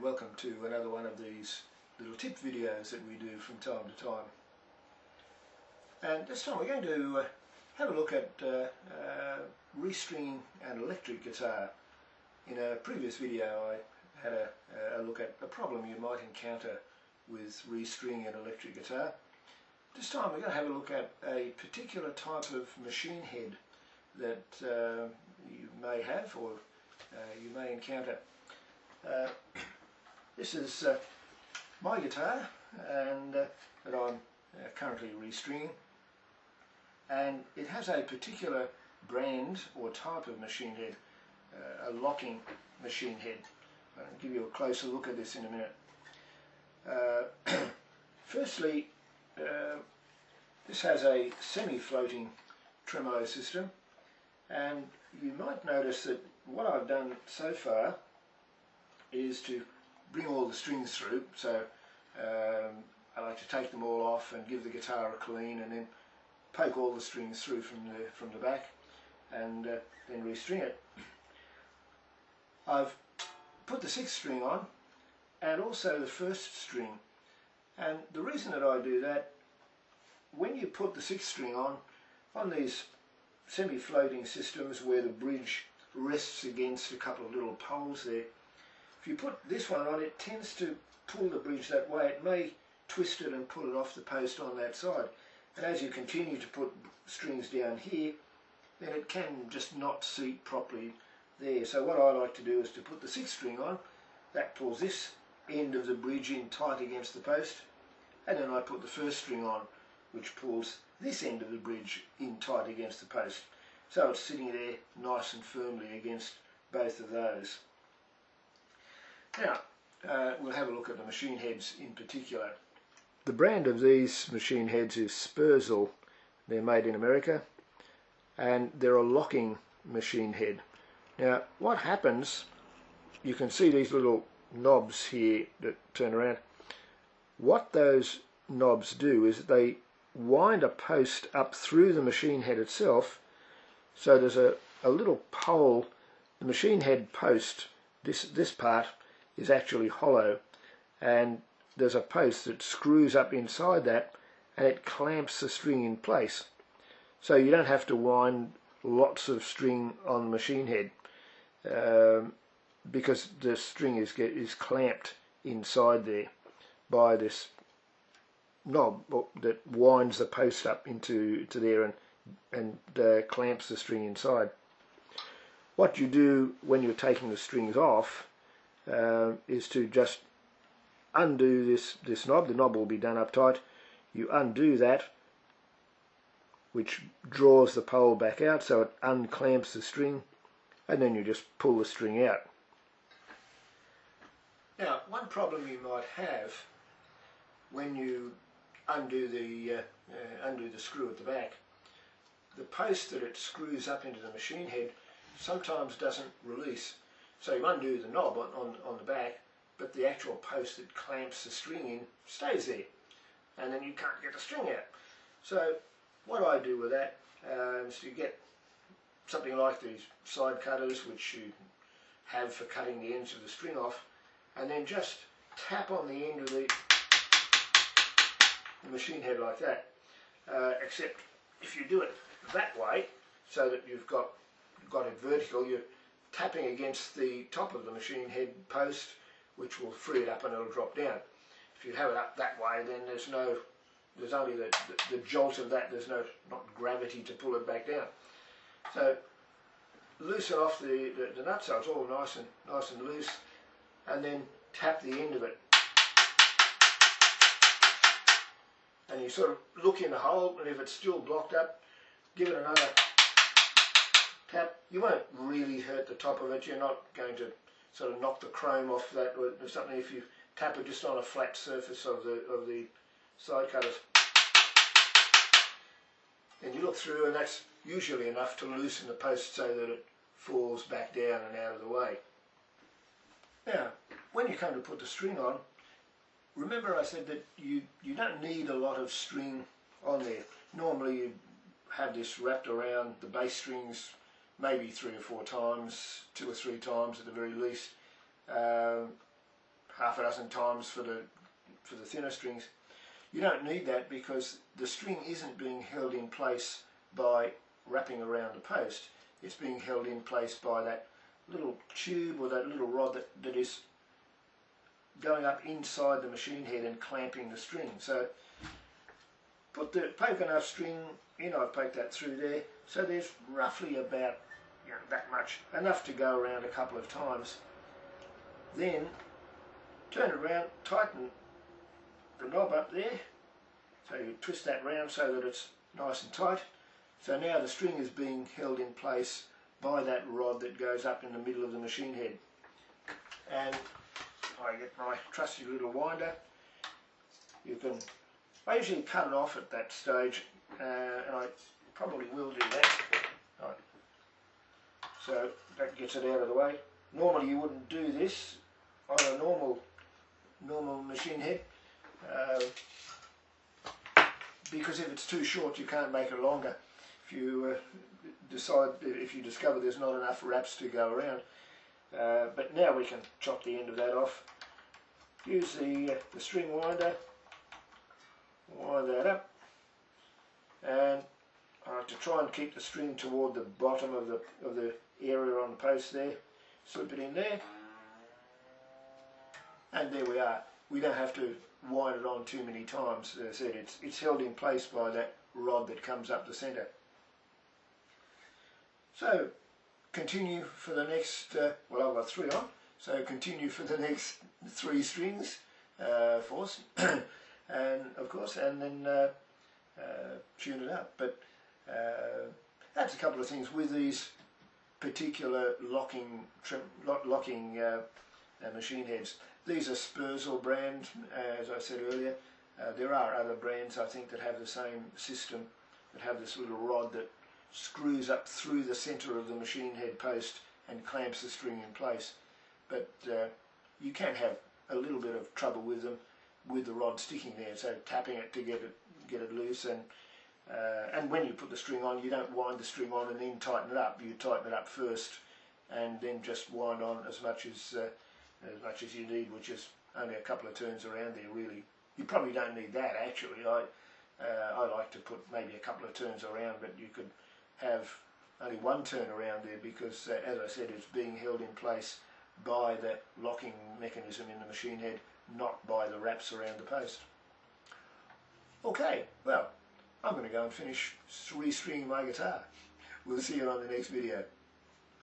and welcome to another one of these little tip videos that we do from time to time. And this time we're going to have a look at restringing an electric guitar. In a previous video I had a look at a problem you might encounter with restringing an electric guitar. This time we're going to have a look at a particular type of machine head that you may have or you may encounter. This is my guitar and that I'm currently restringing, and it has a particular brand or type of machine head, a locking machine head. I'll give you a closer look at this in a minute. Firstly, this has a semi-floating tremolo system, and you might notice that what I've done so far is to bring all the strings through. So I like to take them all off and give the guitar a clean, and then poke all the strings through from the back, and then restring it. I've put the sixth string on and also the first string, and the reason that I do that, when you put the sixth string on these semi-floating systems where the bridge rests against a couple of little poles there, if you put this one on, it tends to pull the bridge that way. It may twist it and pull it off the post on that side, and as you continue to put strings down here, then it can just not seat properly there. So what I like to do is to put the sixth string on, that pulls this end of the bridge in tight against the post, and then I put the first string on, which pulls this end of the bridge in tight against the post. So it's sitting there nice and firmly against both of those. Now, we'll have a look at the machine heads in particular. The brand of these machine heads is Sperzel. They're made in America, and they're a locking machine head. Now, what happens, you can see these little knobs here that turn around. What those knobs do is they wind a post up through the machine head itself, so there's a little pole. The machine head post, this part, is actually hollow, and there's a post that screws up inside that, and it clamps the string in place. So you don't have to wind lots of string on the machine head because the string is clamped inside there by this knob that winds the post up into there and clamps the string inside. What you do when you're taking the strings off is to just undo this knob. The knob will be done up tight. You undo that, which draws the pole back out, so it unclamps the string, and then you just pull the string out. Now, one problem you might have when you undo the screw at the back, the post that it screws up into the machine head sometimes doesn't release. So you undo the knob on the back, but the actual post that clamps the string in stays there, and then you can't get the string out. So what I do with that is to get something like these side cutters, which you have for cutting the ends of the string off, and then just tap on the end of the machine head like that, except if you do it that way, so that you've got it vertical, you're tapping against the top of the machine head post, which will free it up and it'll drop down. If you have it up that way, then there's only the jolt of that. There's not gravity to pull it back down. So loosen off the nut so it's all nice and loose, and then tap the end of it. And you sort of look in the hole, and if it's still blocked up, give it another tap. You won't really hurt the top of it. You're not going to sort of knock the chrome off that or something if you tap it just on a flat surface of the side cutters. Then you look through, and that's usually enough to loosen the post so that it falls back down and out of the way. Now, when you come to put the string on, remember I said that you don't need a lot of string on there. Normally you have this wrapped around the bass strings maybe 3 or 4 times, 2 or 3 times at the very least. half a dozen times for the thinner strings. You don't need that because the string isn't being held in place by wrapping around the post. It's being held in place by that little tube or that little rod that is going up inside the machine head and clamping the string. So poke enough string in. I've poked that through there, so there's roughly about that much, enough to go around a couple of times. Then turn it around, tighten the knob up there, so you twist that round so that it's nice and tight. So now the string is being held in place by that rod that goes up in the middle of the machine head. And I get my trusty little winder. I usually cut it off at that stage, and I probably will do that. Right. So that gets it out of the way. Normally you wouldn't do this on a normal machine head, because if it's too short you can't make it longer. If you discover there's not enough wraps to go around. But now we can chop the end of that off. Use the string winder, wind that up, and I like to try and keep the string toward the bottom of the area on the post there. Slip it in there, and there we are. We don't have to wind it on too many times. As I said, it's held in place by that rod that comes up the centre. So continue for the next, well, I've got 3 on, so continue for the next 3 strings, force, and of course, and then tune it up. But that's a couple of things with these particular locking machine heads. These are Sperzel brand, as I said earlier. There are other brands, I think, that have the same system, that have this little rod that screws up through the centre of the machine head post and clamps the string in place. But you can have a little bit of trouble with them, with the rod sticking there, so tapping it to get it loose. And when you put the string on, you don't wind the string on and then tighten it up. You tighten it up first and then just wind on as much as you need, which is only a couple of turns around there really. You probably don't need that actually. I like to put maybe a couple of turns around, but you could have only 1 turn around there because, as I said, it's being held in place by that locking mechanism in the machine head, not by the wraps around the post. Okay, well, I'm going to go and finish restringing my guitar. We'll see you on the next video.